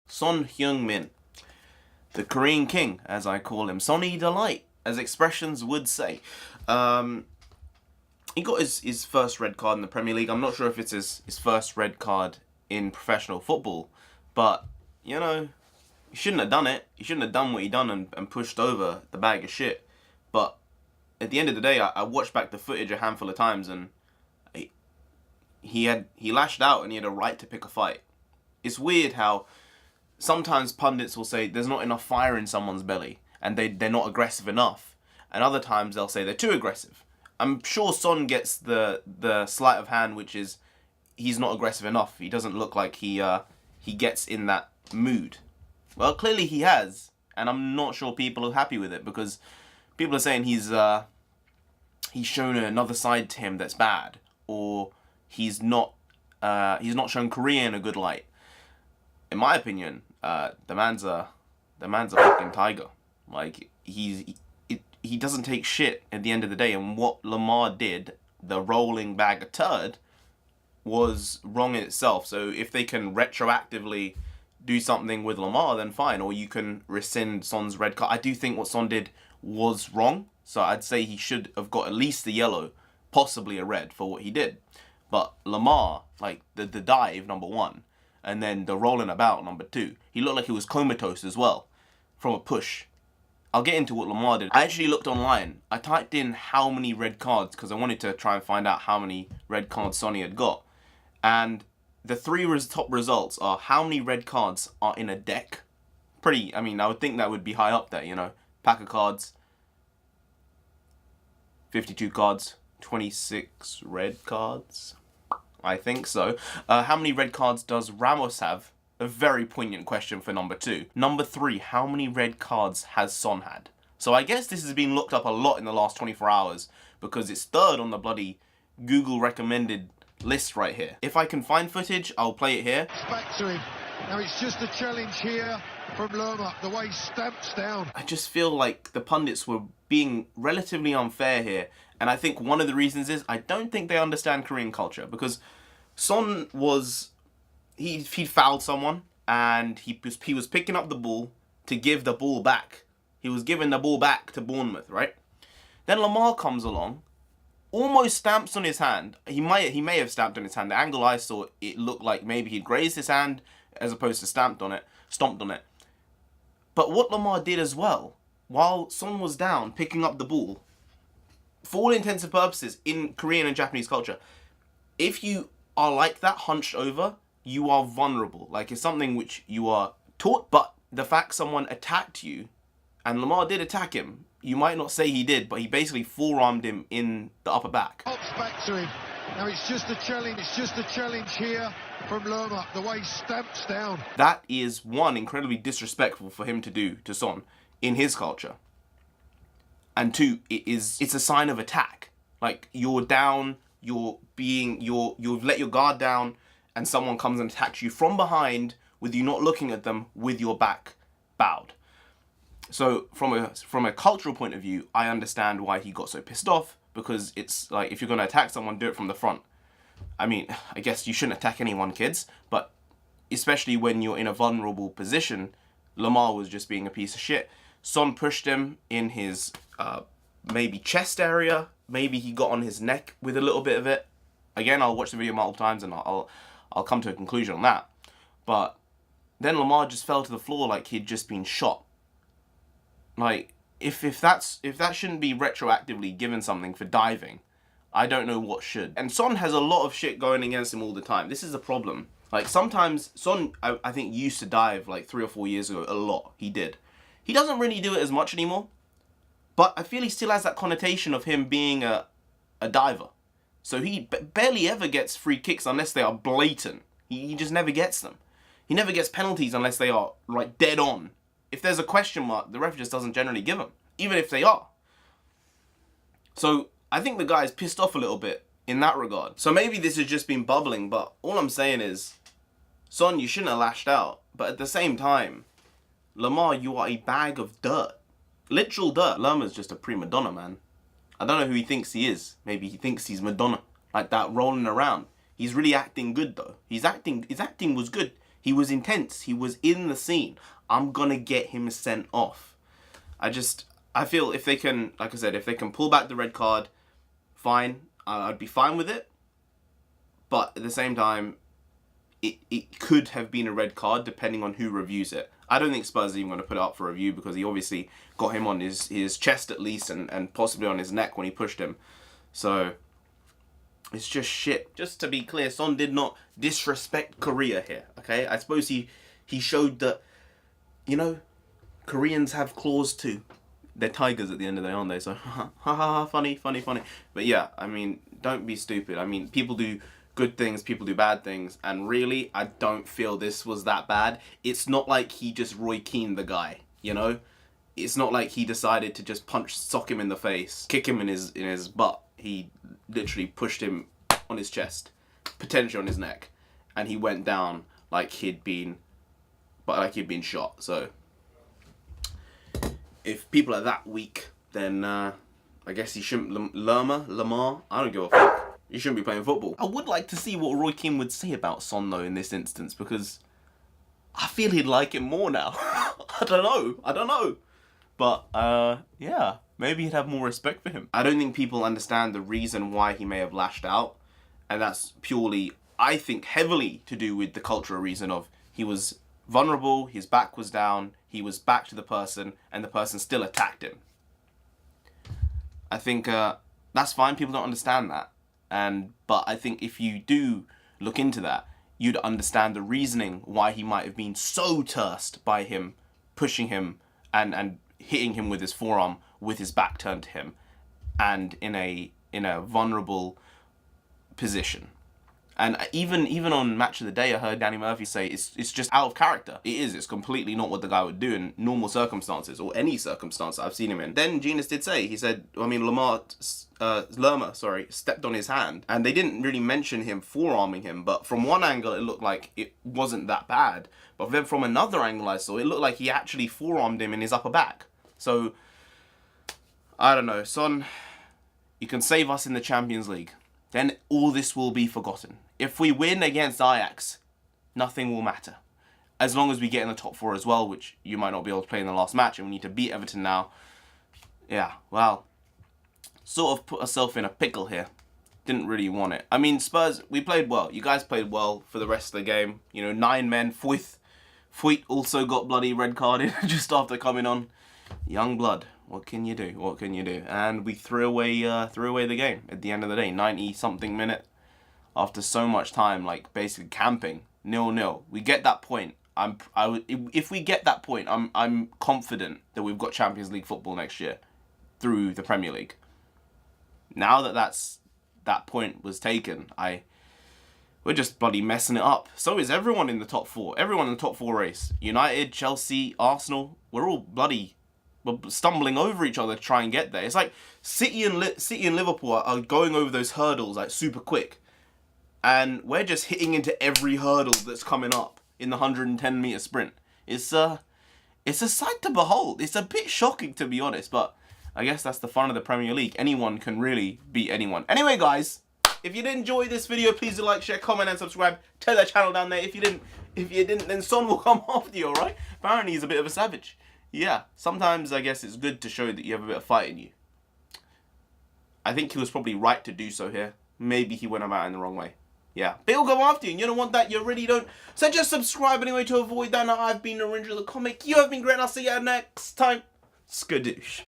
Son Heung-Min, the Korean king, as I call him, Sonny Delight, as expressions would say. He got his first red card in the Premier League. I'm not sure if it's his first red card in professional football, but, you know, he shouldn't have done it. He shouldn't have done what he done and pushed over the bag of shit. But at the end of the day, I watched back the footage a handful of times, and he lashed out, and he had a right to pick a fight. It's weird how sometimes pundits will say there's not enough fire in someone's belly and they're not aggressive enough, and other times they'll say they're too aggressive. I'm sure Son gets the sleight of hand, which is he's not aggressive enough. He doesn't look like he gets in that mood. Well, clearly he has, and I'm not sure people are happy with it, because people are saying he's shown another side to him that's bad, or he's not shown Korea in a good light. In my opinion, the man's a fucking tiger. Like, he doesn't take shit at the end of the day, and what Lamar did, the rolling bag of turd, was wrong in itself. So if they can retroactively do something with Lamar, then fine, or you can rescind Son's red card. I do think what Son did was wrong, so I'd say he should have got at least the yellow, possibly a red, for what he did. But Lamar, like the dive, number one, and then the rolling about, number two, he looked like he was comatose as well from a push. I'll get into what Lamar did. I actually looked online. I typed in how many red cards, because I wanted to try and find out how many red cards Sonny had got. And the three top results are how many red cards are in a deck. I would think that would be high up there, you know. Pack of cards, 52 cards, 26 red cards. I think so. How many red cards does Ramos have? A very poignant question for number two. Number three, how many red cards has Son had? So I guess this has been looked up a lot in the last 24 hours, because it's third on the bloody Google recommended list right here. If I can find footage, I'll play it here. It's back to him. Now it's just a challenge here from Lerma, the way he stamps down. I just feel like the pundits were being relatively unfair here, and I think one of the reasons is I don't think they understand Korean culture, because Son was... He fouled someone, and he was picking up the ball to give the ball back. He was giving the ball back to Bournemouth, right? Then Lamar comes along, almost stamps on his hand. He may have stamped on his hand. The angle I saw, it looked like maybe he'd grazed his hand as opposed to stomped on it. But what Lamar did as well, while Son was down picking up the ball, for all intents and purposes in Korean and Japanese culture, if you are like that, hunched over, you are vulnerable. Like, it's something which you are taught, but the fact someone attacked you, and Lamar did attack him, you might not say he did, but he basically forearmed him in the upper back. Hops back to him. Now it's just a challenge. It's just a challenge here from Lerma, the way he stamps down. That is, one, incredibly disrespectful for him to do to Son in his culture. And two, it's a sign of attack. Like, you're down, you've let your guard down, and someone comes and attacks you from behind with you not looking at them, with your back bowed. So from a cultural point of view, I understand why he got so pissed off, because it's like, if you're going to attack someone, do it from the front. I mean, I guess you shouldn't attack anyone, kids, but especially when you're in a vulnerable position, Lamar was just being a piece of shit. Son pushed him in his maybe chest area, maybe he got on his neck with a little bit of it. Again, I'll watch the video multiple times and I'll come to a conclusion on that. But then Lamar just fell to the floor like he'd just been shot. Like, if that shouldn't be retroactively given something for diving, I don't know what should. And Son has a lot of shit going against him all the time. This is the problem. Like, sometimes Son, I think, used to dive like 3 or 4 years ago a lot. He did. He doesn't really do it as much anymore, but I feel he still has that connotation of him being a diver. So he barely ever gets free kicks unless they are blatant. He just never gets them. He never gets penalties unless they are, like, dead on. If there's a question mark, the ref just doesn't generally give them, even if they are. So I think the guy is pissed off a little bit in that regard. So maybe this has just been bubbling, but all I'm saying is, Son, you shouldn't have lashed out. But at the same time, Lamar, you are a bag of dirt. Literal dirt. Lerma's just a prima donna, man. I don't know who he thinks he is. Maybe he thinks he's Madonna. Like that, rolling around. He's really acting good, though. His acting was good. He was intense. He was in the scene. I'm gonna get him sent off. I feel if they can, like I said, if they can pull back the red card, fine. I'd be fine with it. But at the same time, it could have been a red card depending on who reviews it. I don't think Spurs are even going to put it up for review because he obviously got him on his chest at least and possibly on his neck when he pushed him. So, it's just shit. Just to be clear, Son did not disrespect Korea here, okay? I suppose he showed that, you know, Koreans have claws too. They're tigers at the end of the day, aren't they? So, ha ha ha, funny. But yeah, I mean, don't be stupid. I mean, people do good things, people do bad things, and really, I don't feel this was that bad. It's not like he just Roy Keane the guy, you know? It's not like he decided to just sock him in the face, kick him in his butt. He literally pushed him on his chest, potentially on his neck, and he went down like he'd been shot. So, if people are that weak, then I guess he shouldn't. Lamar, I don't give a fuck. He shouldn't be playing football. I would like to see what Roy Keane would say about Son though in this instance, because I feel he'd like him more now. I don't know. But yeah, maybe he'd have more respect for him. I don't think people understand the reason why he may have lashed out, and that's purely, I think, heavily to do with the cultural reason of he was vulnerable, his back was down, he was back to the person, and the person still attacked him. I think that's fine. People don't understand that. But I think if you do look into that, you'd understand the reasoning why he might have been so terse by him pushing him and hitting him with his forearm with his back turned to him and in a vulnerable position. And even on Match of the Day, I heard Danny Murphy say it's just out of character. It is. It's completely not what the guy would do in normal circumstances or any circumstance I've seen him in. Then Genius did say, he said, Lerma, stepped on his hand. And they didn't really mention him forearming him. But from one angle, it looked like it wasn't that bad. But then from another angle I saw, it looked like he actually forearmed him in his upper back. So, I don't know. Son, you can save us in the Champions League. Then all this will be forgotten. If we win against Ajax, nothing will matter. As long as we get in the top 4 as well, which you might not be able to play in the last match, and we need to beat Everton now. Yeah, well, sort of put ourselves in a pickle here. Didn't really want it. I mean, Spurs, we played well. You guys played well for the rest of the game. You know, 9 men. Foyt also got bloody red carded just after coming on. Young blood. What can you do? What can you do? And we threw away the game at the end of the day. 90-something minute. After so much time, like basically camping, 0-0. We get that point. If we get that point, I'm confident that we've got Champions League football next year through the Premier League. Now that point was taken, we're just bloody messing it up. So is everyone in the top 4. Everyone in the top 4 race. United, Chelsea, Arsenal. We're all bloody stumbling over each other to try and get there. It's like City and Liverpool are going over those hurdles like super quick. And we're just hitting into every hurdle that's coming up in the 110-meter sprint. It's a sight to behold. It's a bit shocking, to be honest, but I guess that's the fun of the Premier League. Anyone can really beat anyone. Anyway, guys, if you did enjoy this video, please do like, share, comment, and subscribe. Tell the channel down there. If you didn't, then Son will come after you, alright? Apparently, he's a bit of a savage. Yeah, sometimes I guess it's good to show that you have a bit of fight in you. I think he was probably right to do so here. Maybe he went about it in the wrong way. Yeah, but he'll go after you, and you don't want that, you really don't. So just subscribe anyway to avoid that. Now, I've been NarendraTheComic. You have been great, and I'll see you next time. Skadoosh.